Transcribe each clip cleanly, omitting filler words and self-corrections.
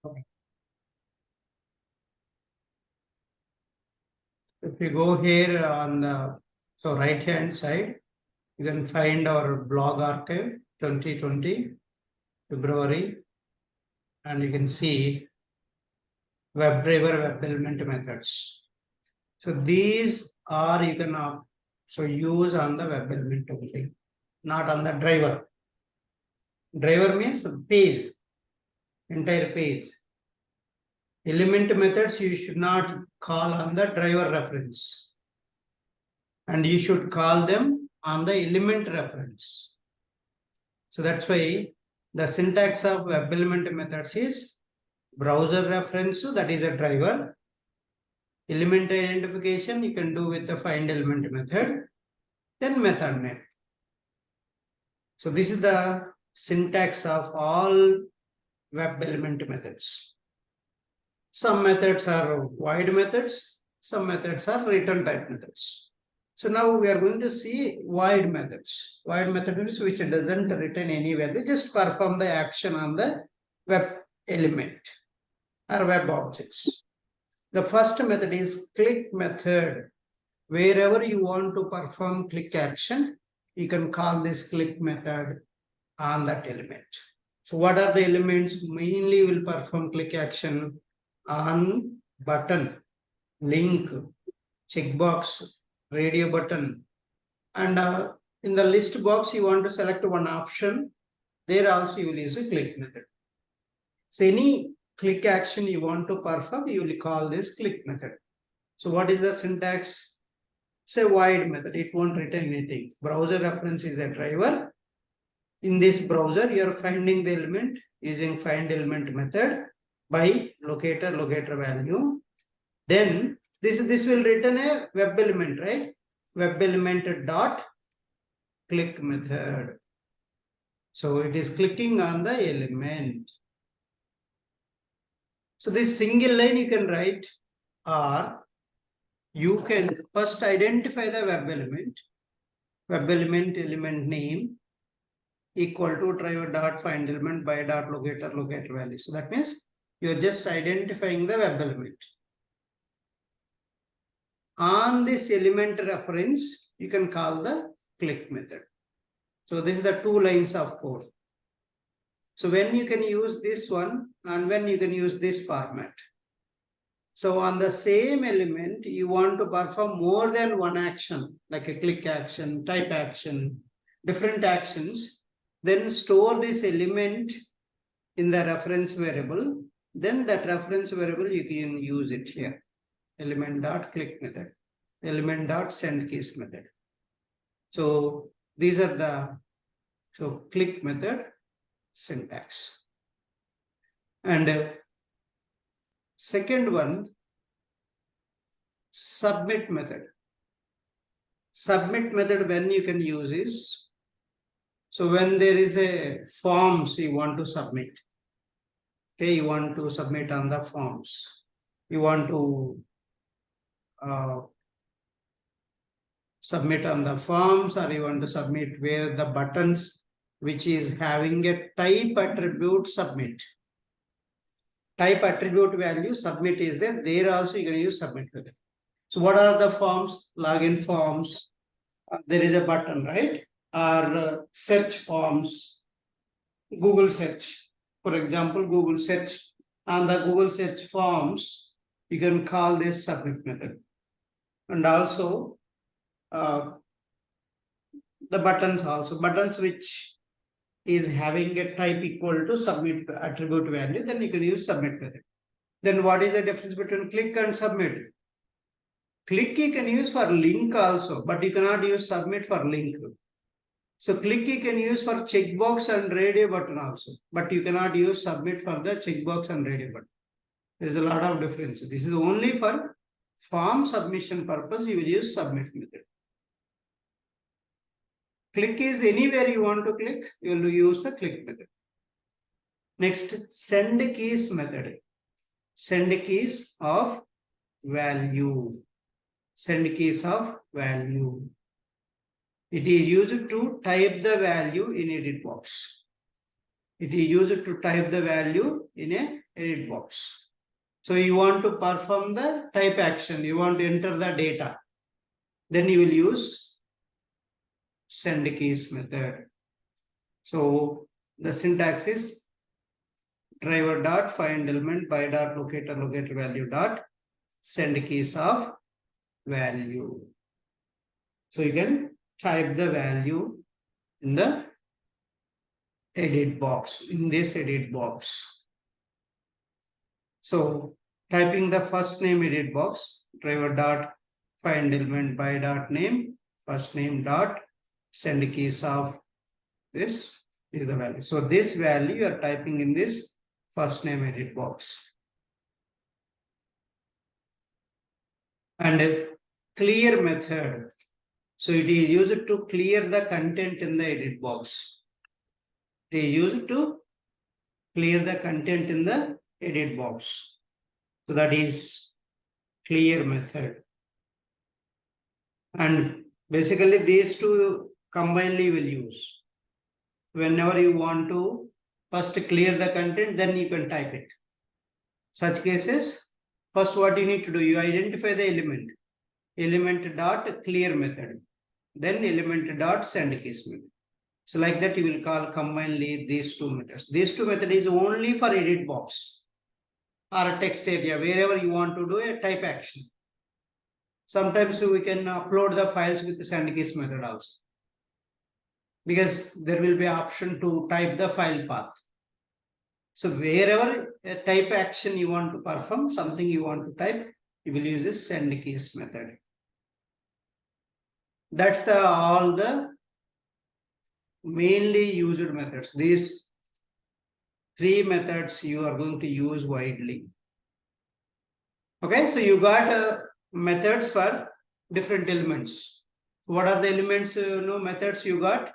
Okay. If you go here on the right hand side, you can find our blog archive 2020 February, and you can see WebDriver WebElement methods. So these are you can use on the WebElement only, not on the driver. Driver means page, entire page. Element methods you should not call on the driver reference, and you should call them on the element reference. So that's why the syntax of WebElement methods is browser reference, that is a driver. Element identification you can do with the find element method, then method name. So this is the syntax of all WebElement methods. Some methods are void methods, some methods are return type methods. So now we are going to see void methods. Void methods which doesn't return any value, just perform the action on the web element or web objects. The first method is click method. Wherever you want to perform click action, you can call this click method on that element. So what are the elements? Mainly will perform click action on button, link, checkbox, radio button, and in the list box you want to select one option. There also you will use a click method. So any click action you want to perform, you will call this click method. So what is the syntax? Say void method, it won't return anything. Browser reference is a driver. In this browser, you are finding the element using find element method by locator value. Then this will return a web element, right? Web element dot click method. So it is clicking on the element. So this single line you can write, or you can first identify the web element name equal to driver dot find element by dot locator value. So that means you're just identifying the web element. On this element reference, you can call the click method. So this is the 2 lines of code. So when you can use this one and when you can use this format. So on the same element, you want to perform more than one action, like a click action, type action, different actions, then store this element in the reference variable. Then that reference variable, you can use it here. Element dot click method, element dot send keys method. So these are the click method syntax. And second one, submit method. Submit method when you can use is, so when there is a forms you want to submit. Okay, you want to submit on the forms. You want to submit on the forms, or you want to submit where the buttons which is having a type attribute submit. Type attribute value submit is there. There also you can use submit method. So what are the forms? Login forms. There is a button, right? Or search forms. Google search. For example, Google search. On the Google search forms, you can call this submit method. And also the buttons also. Buttons which is having a type equal to submit attribute value, then you can use submit method. Then what is the difference between click and submit? Click you can use for link also, but you cannot use submit for link. So click you can use for checkbox and radio button also, but you cannot use submit for the checkbox and radio button. There is a lot of difference. This is only for form submission purpose, you will use submit method. Click is anywhere you want to click, you will use the click method. Next, send keys method. Send keys of value. Send keys of value. It is used to type the value in edit box. It is used to type the value in a edit box. So you want to perform the type action, you want to enter the data. Then you will use send keys method. So the syntax is driver dot find element by dot locator value dot send keys of value. So you can type the value in the edit box, in this edit box. So typing the first name edit box, driver dot find element by dot name, first name dot send keys of this is the value. So this value you are typing in this first name edit box. And clear method. So it is used to clear the content in the edit box. It is used to clear the content in the edit box. So that is clear method. And basically these two combinedly will use. Whenever you want to first clear the content, then you can type it. Such cases, first what you need to do, you identify the element dot clear method, then element dot send keys method. So like that you will call combinedly these two methods. These two methods is only for edit box or a text area, wherever you want to do a type action. Sometimes we can upload the files with the send keys method also, because there will be option to type the file path. So wherever a type action you want to perform, something you want to type, you will use this send keys method. That's all the mainly used methods. These three methods you are going to use widely. Okay, so you got methods for different elements. What are the elements, methods you got?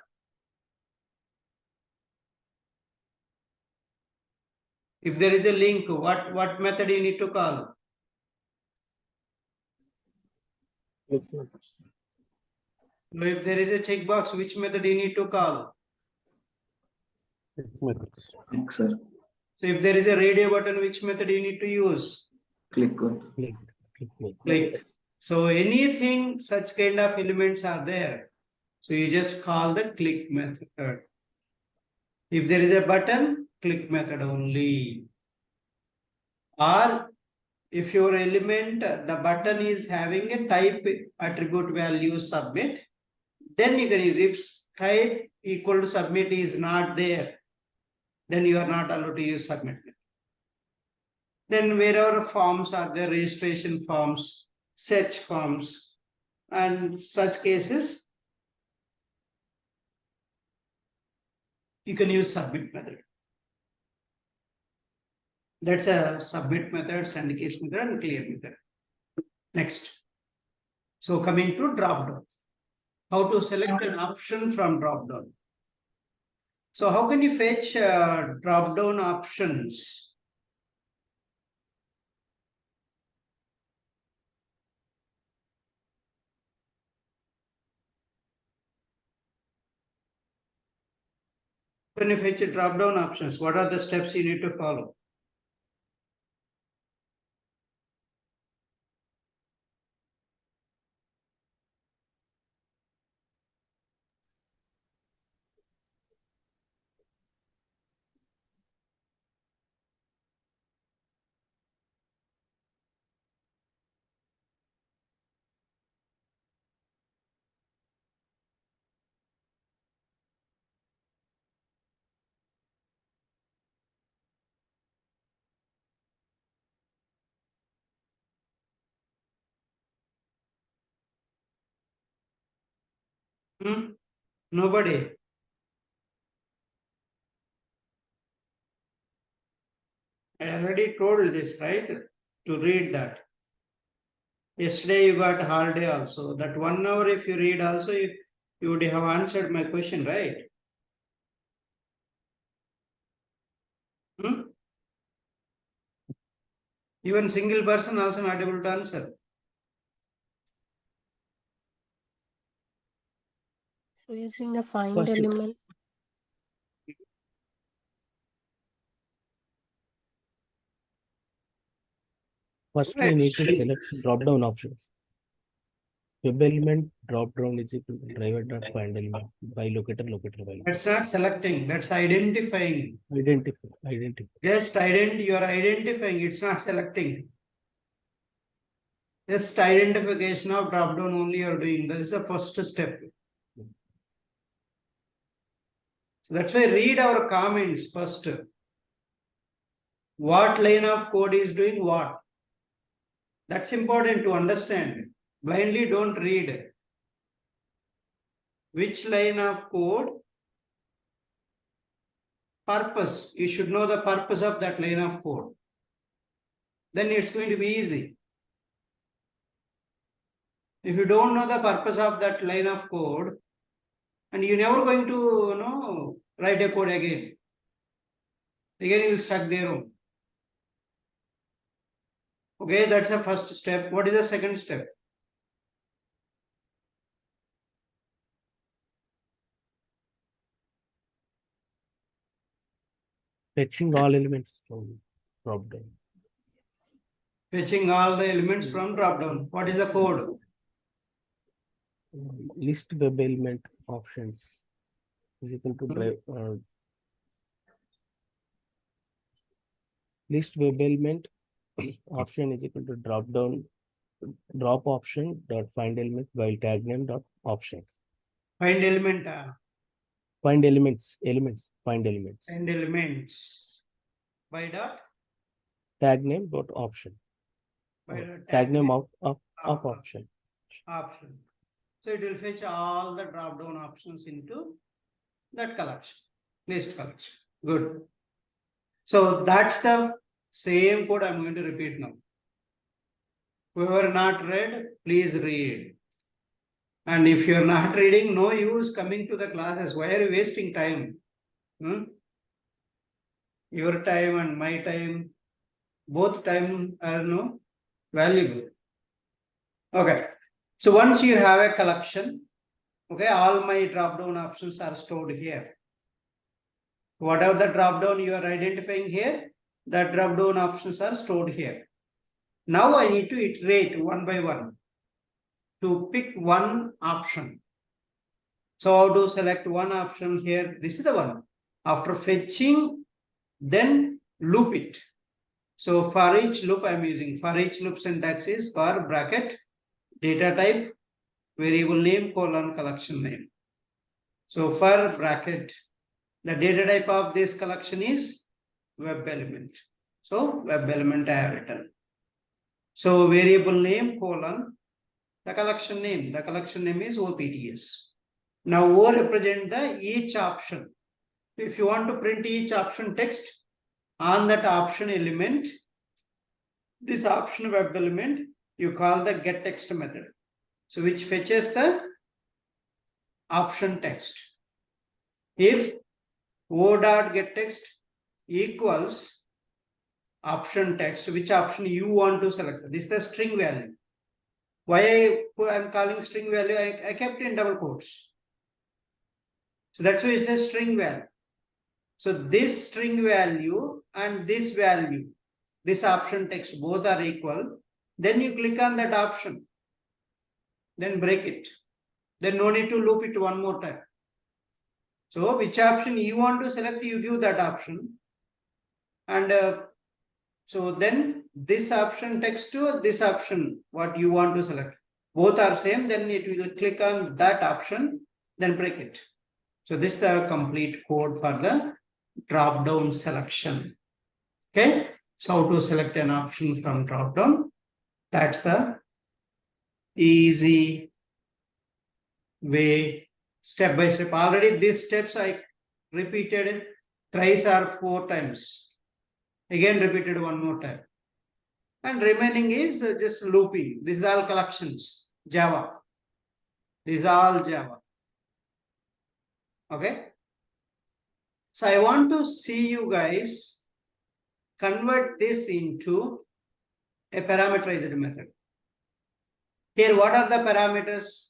If there is a link, what method you need to call? Click method. So if there is a checkbox, which method you need to call? Click methods. Click, sir. So if there is a radio button, which method you need to use? Click on. Click. Click method. Click. So anything such kind of elements are there. So you just call the click method. If there is a button, click method only. Or if your element, the button is having a type attribute value submit, then you can use. If type equal to submit is not there, then you are not allowed to use submit. Then wherever forms are there, registration forms, search forms, and such cases, you can use submit method. That's a submit method, send keys method, and clear method. Next. So coming to dropdown. How to select an option from dropdown. So how can you fetch dropdown options? When you fetch drop-down options, what are the steps you need to follow? Nobody. I already told this, right? To read that. Yesterday you got holiday also. That 1 hour if you read also, you would have answered my question, right? Even single person also not able to answer. So using the find First it- element. First, we Right. need to select drop-down options. Web element drop-down is equal to driver.find element by locator by That's not selecting, that's identifying. identify. Just you are identifying, it's not selecting. Just identification of drop down only you are doing. That is the first step. So that's why read our comments first. What line of code is doing what? That's important to understand. Blindly don't read. Which line of code? Purpose. You should know the purpose of that line of code. Then it's going to be easy. If you don't know the purpose of that line of code, and you're never going to write a code again. Again, you will stuck there. Okay, that's the first step. What is the second step? Fetching all elements from drop-down. Fetching all the elements from drop-down. What is the code? List web element options is equal to drive. List web element option is equal to drop option dot find element while tag name dot options. Find element. Find elements. Find elements. By dot? Tag name dot option. By dot Tag name of option. Option. So it will fetch all the drop-down options into that collection, list collection. Good. So that's the same code I'm going to repeat now. Whoever not read, please read. And if you're not reading, no use coming to the classes. Why are you wasting time? Your time and my time, both time are valuable. Okay. So once you have a collection, okay, all my drop-down options are stored here. Whatever the drop-down you are identifying here, the drop-down options are stored here. Now I need to iterate one by one to pick one option. So how to select one option here? This is the one. After fetching, then loop it. So for each loop I'm using, for each loop syntax is for bracket, data type, variable name, colon, collection name. So for bracket, the data type of this collection is web element. So web element I have written. So variable name, colon, the collection name is OPTS. Now O represent the each option. If you want to print each option text on that option element, this option web element, you call the get text method. So which fetches the option text. If o.getText equals option text, which option you want to select? This is the string value. Why I'm calling string value? I kept in double quotes. So that's why it's a string value. So this string value and this value, this option text, both are equal. Then you click on that option. Then break it. Then no need to loop it one more time. So which option you want to select, you give that option. And so then this option text to this option, what you want to select. Both are same, then it will click on that option, then break it. So this is the complete code for the drop-down selection. Okay. So how to select an option from drop-down. That's the easy way, step by step. Already these steps I repeated thrice or 4 times. Again repeated one more time. And remaining is just looping. These are all collections, Java. These are all Java. Okay. So I want to see you guys convert this into a parameterized method. Here, what are the parameters?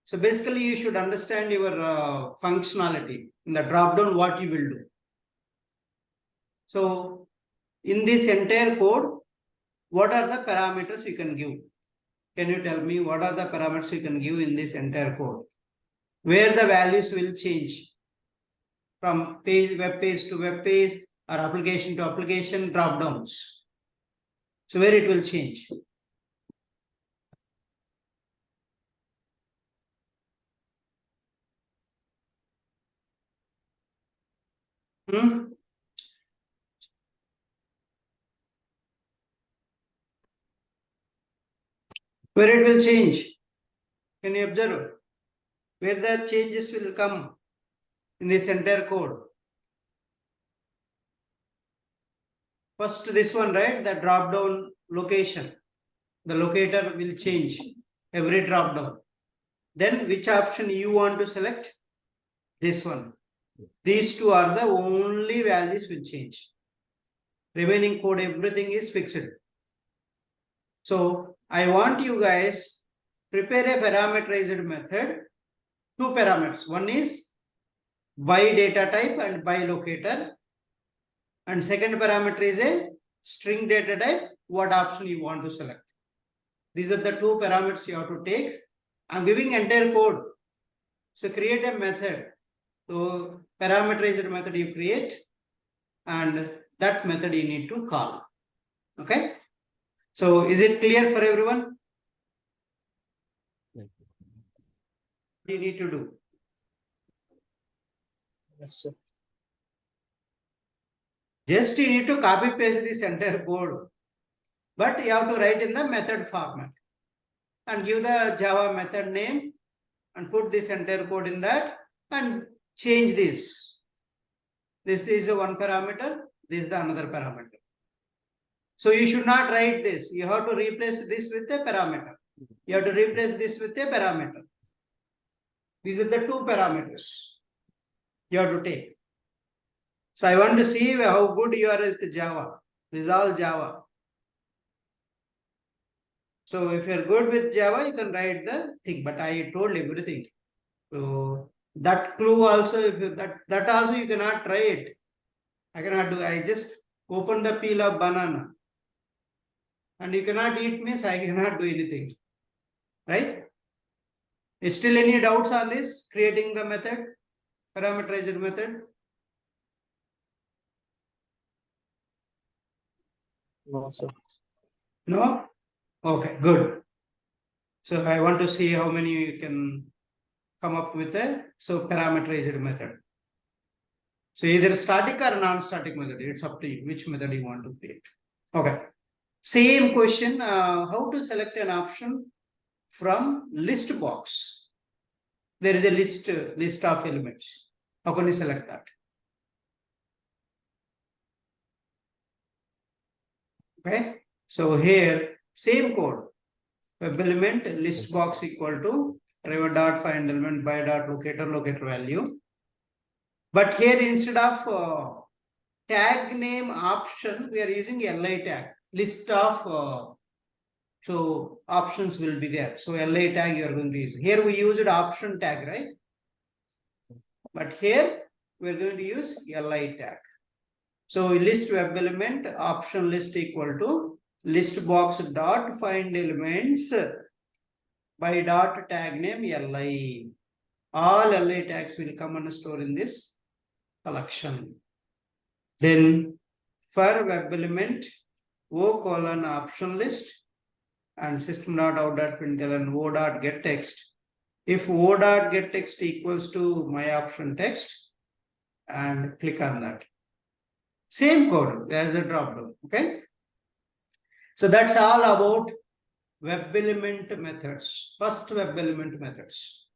So basically, you should understand your functionality in the drop-down, what you will do. So in this entire code, what are the parameters you can give? Can you tell me what are the parameters you can give in this entire code? Where the values will change from web page to web page or application to application drop downs. So where it will change? Hmm? Where it will change? Can you observe? Where the changes will come in this entire code? First, this one, right? The drop down location. The locator will change every drop down. Then which option you want to select? This one. These two are the only values will change. Remaining code, everything is fixed. So I want you guys prepare a parameterized method. Two parameters. One is by data type and by locator. And second parameter is a string data type. What option you want to select? These are the two parameters you have to take. I'm giving entire code. So create a method. So parameterized method you create, and that method you need to call. Okay. So is it clear for everyone? Right. What you need to do? Yes, sir. Just you need to copy paste this entire code, but you have to write in the method format and give the Java method name and put this entire code in that and change this. This is the one parameter, this is the another parameter. So you should not write this. You have to replace this with a parameter. You have to replace this with a parameter. These are the two parameters you have to take. So I want to see how good you are with Java. This is all Java. So if you're good with Java, you can write the thing, but I told everything. So that clue also, if you, that also you cannot try it. I cannot do. I just open the peel of banana, and you cannot eat means I cannot do anything, right? Is still any doubts on this? Creating the method, parameterized method. No, sir. No. Okay, good. So I want to see how many you can come up with a parameterized method. So either static or non-static method. It's up to you which method you want to create. Okay. Same question. How to select an option from list box? There is a list of elements. How can you select that? Okay. So here same code. Web element list box equal to driver dot find element by dot locator value. But here instead of tag name option, we are using li tag. List of so options will be there. So li tag you are going to use. Here we used option tag, right? But here we are going to use li tag. So list web element option list equal to list box dot find elements by dot tag name li. All li tags will come and store in this collection. Then for web element o colon option list and system dot out dot println o dot get text. If o dot get text equals to my option text, and click on that. Same code, there's a drop down. Okay. So that's all about web element methods. First web element methods.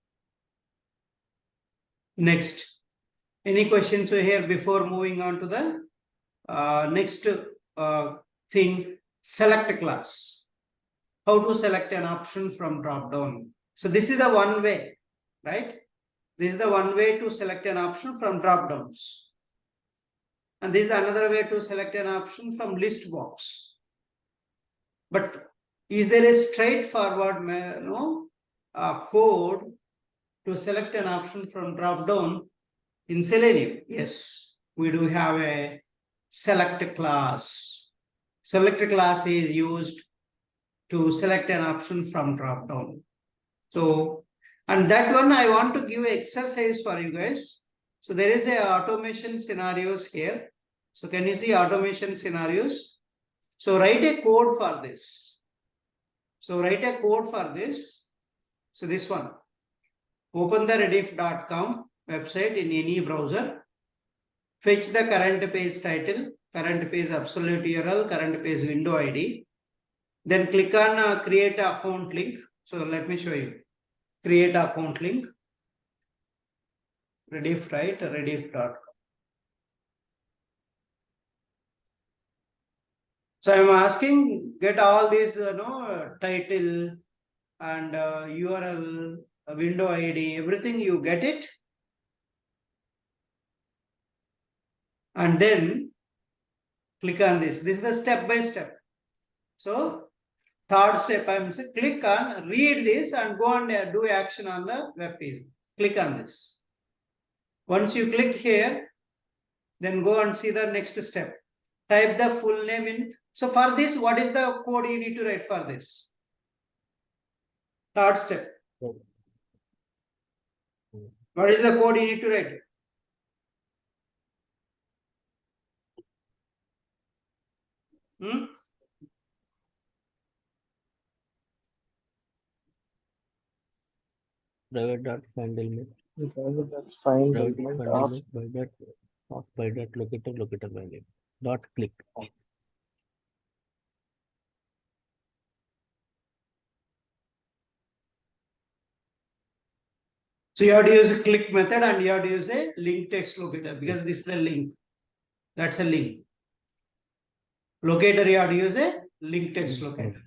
Next, any questions here before moving on to the next thing? Select class. How to select an option from drop down. So this is the one way, right? This is the one way to select an option from drop downs. And this is another way to select an option from list box. But is there a straightforward code to select an option from drop down in Selenium? Yes, we do have a select class. Select class is used to select an option from drop down. So, and that one I want to give exercise for you guys. So there is a automation scenarios here. So can you see automation scenarios? So write a code for this. So write a code for this. So this one, open the rediff.com website in any browser, fetch the current page title, current page absolute URL, current page window ID. Then click on create account link. So let me show you. Create account link. Rediff, right? Rediff.com. So I'm asking, get all these, title and URL, window ID, everything you get it. And then click on this. This is the step by step. So third step, I'm saying click on, read this and go and do action on the web page. Click on this. Once you click here, then go and see the next step. Type the full name in. So for this, what is the code you need to write for this? Third step. What is the code you need to write? Driver.find element. Find Driver element find of element by that of by that locator value. Dot click. So you have to use a click method and you have to use a link text locator because this is the link. That's a link. Locator, you have to use a link text locator.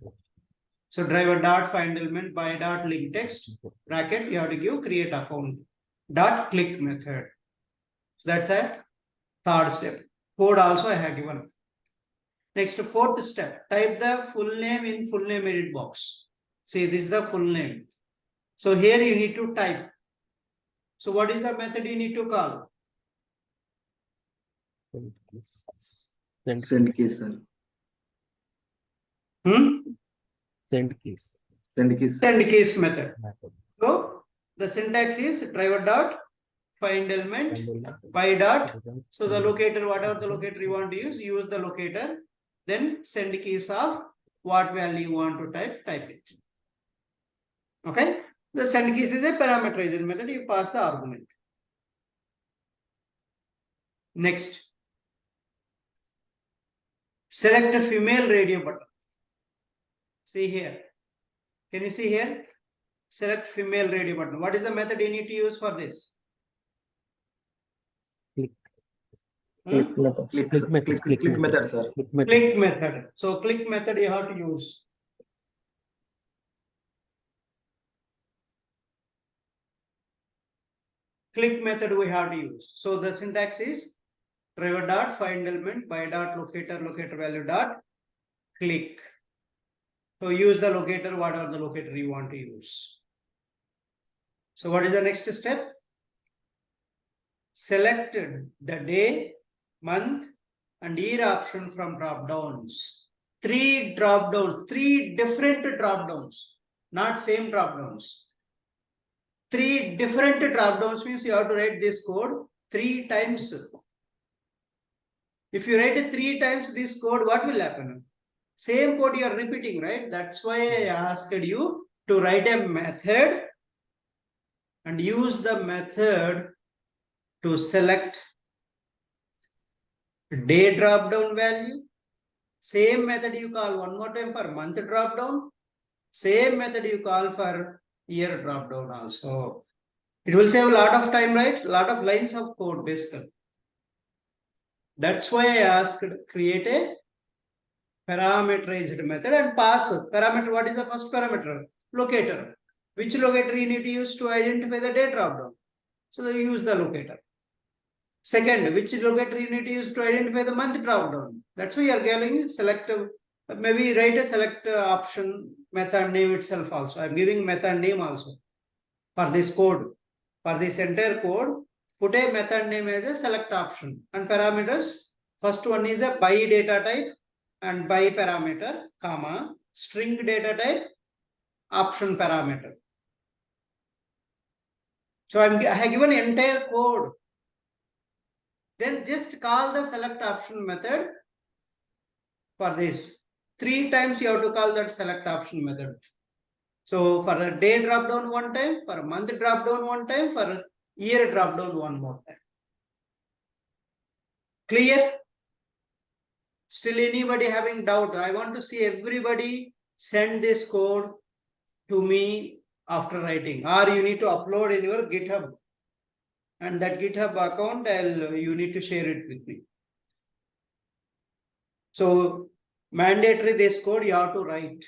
So driver dot find element by dot link text bracket, you have to give create account dot click method. So that's a third step. Code also I have given. Next, fourth step, type the full name in full name edit box. See, this is the full name. So here you need to type. So what is the method you need to call? Send send keys. keys, sir. Send keys. Send keys. Send keys method. So the syntax is driver dot find element by dot. So the locator, whatever the locator you want to use the locator. Then send keys of what value you want to type it. Okay. The send keys is a parameterized method. You pass the argument. Next, select a female radio button. See here. Can you see here? Select female radio button. What is the method you need to use for this? Click. Click method. Click method, sir. Click method. So click method you have to use. Click method we have to use. So the syntax is driver dot find element by dot locator value dot click. So use the locator, whatever the locator you want to use. So what is the next step? Select the day, month, and year option from drop downs. Three different drop downs, not same drop downs. Three different drop downs means you have to write this code 3 times. If you write it 3 times this code, what will happen? Same code you are repeating, right? That's why I asked you to write a method and use the method to select day drop down value. Same method you call one more time for month drop down. Same method you call for year drop down also. It will save a lot of time, right? A lot of lines of code basically. That's why I asked create a parameterized method and pass parameter. What is the first parameter? Locator. Which locator you need to use to identify the day drop down? So you use the locator. Second, which locator you need to use to identify the month drop down? That's why you are getting select. Maybe write a select option method name itself also. I'm giving method name also for this code. For this entire code, put a method name as a select option and parameters. First one is a by data type. and by parameter, comma, string data type, option parameter. So I have given entire code. Then just call the select option method for this. 3 times you have to call that select option method. So for a day drop down 1 time, for a month drop down 1 time, for a year drop down 1 more time. Clear? Still anybody having doubt? I want to see everybody send this code to me after writing, or you need to upload in your GitHub. And that GitHub account, you need to share it with me. So mandatory this code you have to write.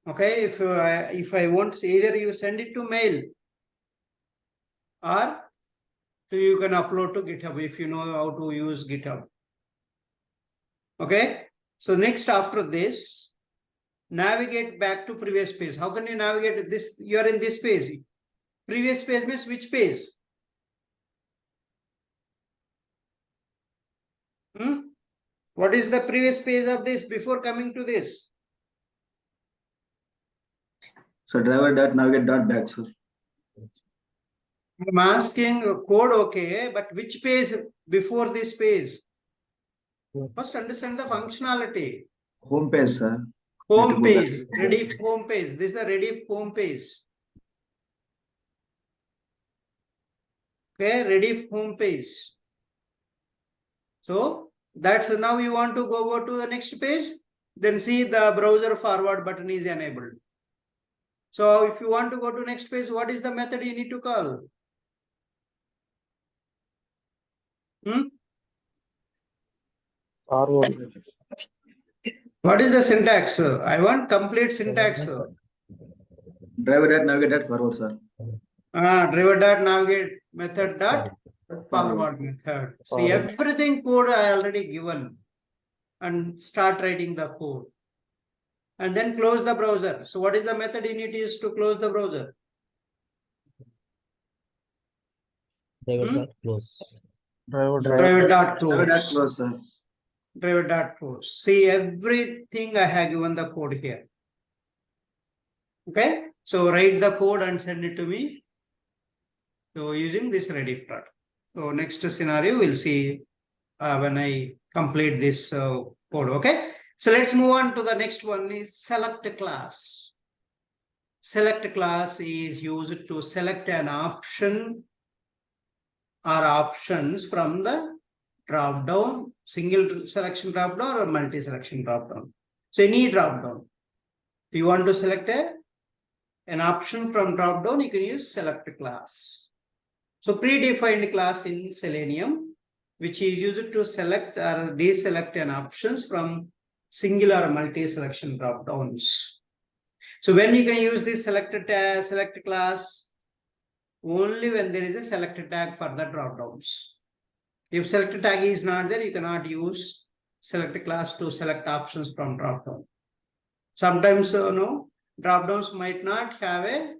Okay, if I want, either you send it to mail or so you can upload to GitHub if you know how to use GitHub. Okay, so next after this, navigate back to previous page. How can you navigate this? You are in this page. Previous page means which page? What is the previous page of this before coming to this? So driver dot navigate dot back, sir. I'm asking code, okay, but which page before this page? First understand the functionality. Home page, sir. Home Need to go page, back. Rediff home page. This is the Rediff home page. Okay, Rediff home page. So that's now you want to go to the next page, then see the browser forward button is enabled. So if you want to go to next page, what is the method you need to call? Forward. What is the syntax? I want complete syntax. Driver dot navigate dot forward, sir. Driver dot navigate method dot forward method. See, everything code I already given, and start writing the code. And then close the browser. So what is the method you need to use to close the browser? Driver dot close. Driver dot Driver dot close. close, sir. Driver dot close. See, everything I have given the code here. Okay, so write the code and send it to me. So using this Rediff plot. So next scenario we'll see when I complete this code. Okay, so let's move on to the next one. Is select class. Select class is used to select an option or options from the drop down, single selection drop down or multi selection drop down. So any drop down. If you want to select an option from drop down, you can use select class. So predefined class in Selenium, which is used to select or deselect an options from single or multi selection drop downs. So when you can use this select class? Only when there is a select tag for the drop downs. If select tag is not there, you cannot use select class to select options from drop down. Sometimes no, drop downs might not have a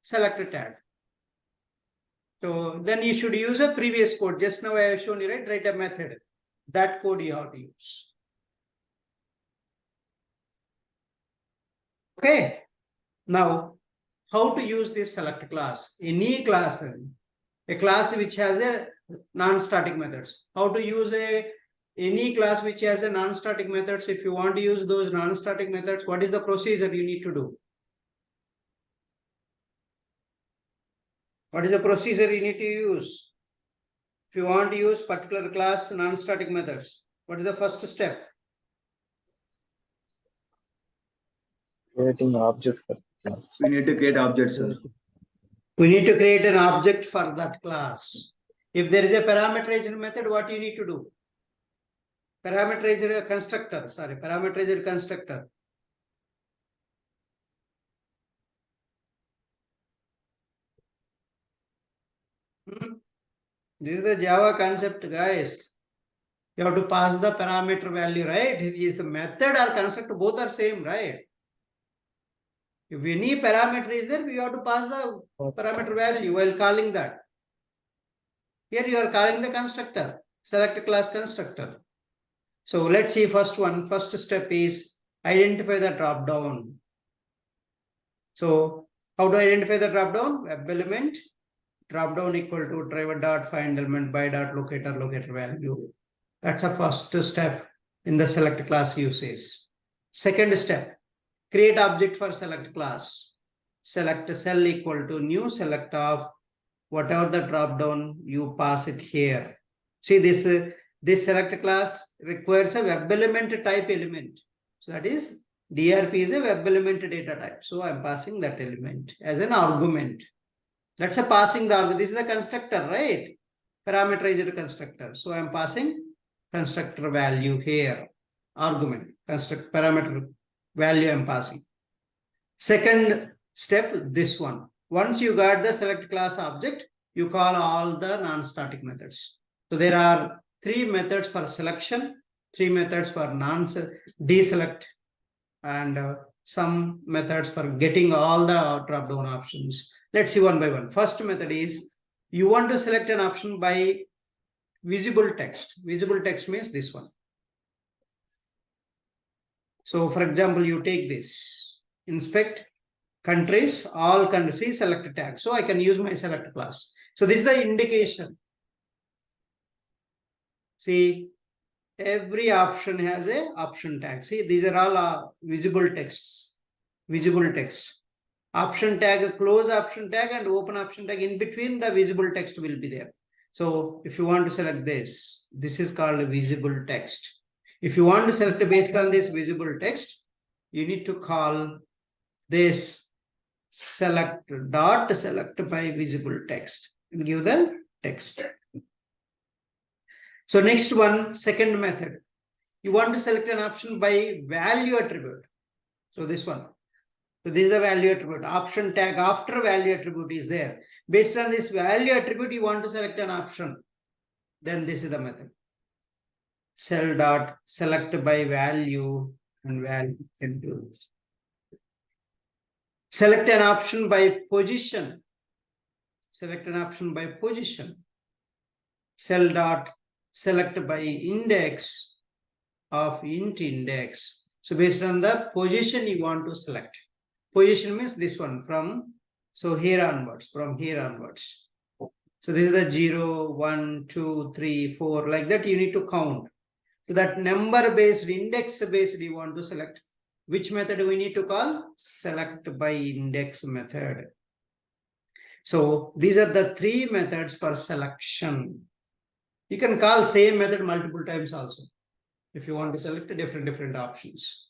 select tag. So then you should use a previous code. Just now I have shown you, right? Write a method. That code you have to use. Okay. Now, how to use this select class? Any class, a class which has a non-static methods. How to use any class which has a non-static methods? If you want to use those non-static methods, what is the procedure you need to do? What is the procedure you need to use? If you want to use particular class non-static methods, what is the first step? Creating object for class. We need to create objects, sir. We need to create an object for that class. If there is a parameterized method, what you need to do? Parameterized constructor, parameterized constructor. This is the Java concept, guys. You have to pass the parameter value, right? Is the method or construct both are same, right? If any parameter is there, we have to pass the parameter value while calling that. Here you are calling the constructor, select class constructor. So let's see first one. First step is identify the drop down. So how to identify the drop down? Web element drop down equal to driver dot find element by dot locator value. That's the first step in the select class usage. Second step, create object for select class. Select cell equal to new select of whatever the drop down, you pass it here. See this select class requires a web element type element. So that is DRP is a web element data type. So I'm passing that element as an argument. That's a passing the argument. This is the constructor, right? Parameterized constructor. So I'm passing constructor value here. Argument, construct parameter value I'm passing. Second step, this one. Once you got the select class object, you call all the non-static methods. So there are 3 methods for selection, 3 methods for deselect, and some methods for getting all the drop-down options. Let's see one by one. First method is you want to select an option by visible text. Visible text means this one. So for example, you take this, inspect countries, all countries, see select tag. So I can use my select class. So this is the indication. See, every option has a option tag. See, these are all visible texts. Visible text. Option tag, close option tag, and open option tag. In between, the visible text will be there. So if you want to select this is called visible text. If you want to select based on this visible text, you need to call this select by visible text and give the text. So next one, second method. You want to select an option by value attribute. So this one. So this is the value attribute. Option tag after value attribute is there. Based on this value attribute, you want to select an option. Then this is the method. Cell dot select by value and value attribute. Select an option by position. Select an option by position. Cell dot select by index of int index. So based on the position you want to select. Position means this one from here onwards, from here onwards. So this is the 0, 1, 2, 3, 4, like that you need to count. So that number based, index based you want to select. Which method we need to call? Select by index method. So these are the 3 methods for selection. You can call same method multiple times also. If you want to select different options.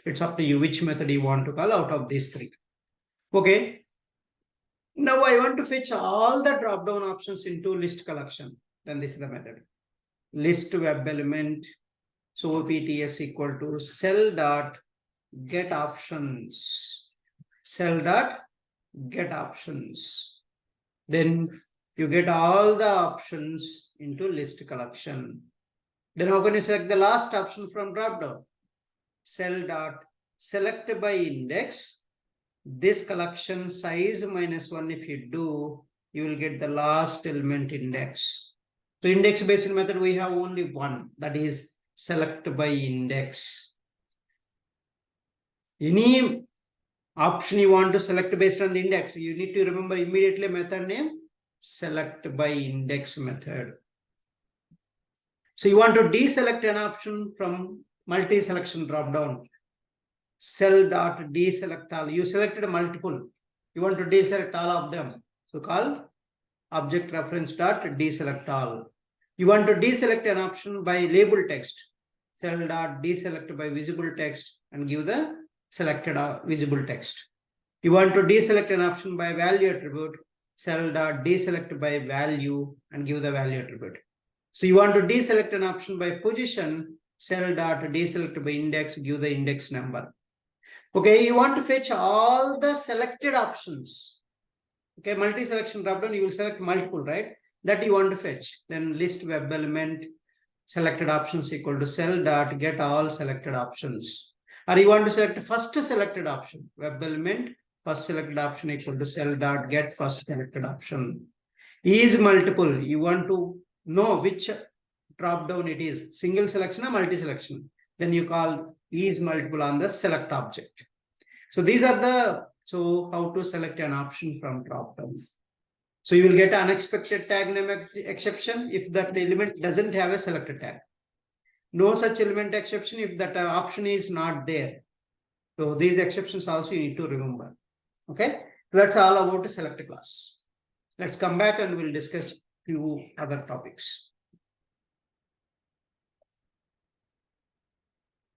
It's up to you which method you want to call out of these 3. Okay. Now I want to fetch all the drop-down options into list collection. Then this is the method. List web element. So OPTS equal to cell dot get options. Cell dot get options. Then you get all the options into list collection. Then how can you select the last option from drop-down? Cell dot select by index. This collection size -1 if you do, you will get the last element index. So index based method we have only one, that is select by index. Any option you want to select based on the index, you need to remember immediately method name select by index method. So you want to deselect an option from multi-selection drop-down. Cell dot deselect all. You selected multiple. You want to deselect all of them. So call object reference dot deselect all. You want to deselect an option by label text. Cell dot deselect by visible text and give the selected visible text. You want to deselect an option by value attribute. Cell dot deselect by value and give the value attribute. So you want to deselect an option by position. Cell dot deselect by index, give the index number. Okay, you want to fetch all the selected options. Okay, multi-selection dropdown, you will select multiple, right? That you want to fetch. Then list web element selected options equal to cell dot get all selected options. Or you want to select first selected option. Web element first selected option equal to cell dot get first selected option. Is multiple. You want to know which drop down it is single selection or multi selection, then you call is multiple on the select object. So these are the, so how to select an option from drop down. So you will get unexpected tag name exception if that element doesn't have a selected tag. No such element exception if that option is not there. So these exceptions also you need to remember. Okay, that's all about the select class. Let's come back and we'll discuss few other topics.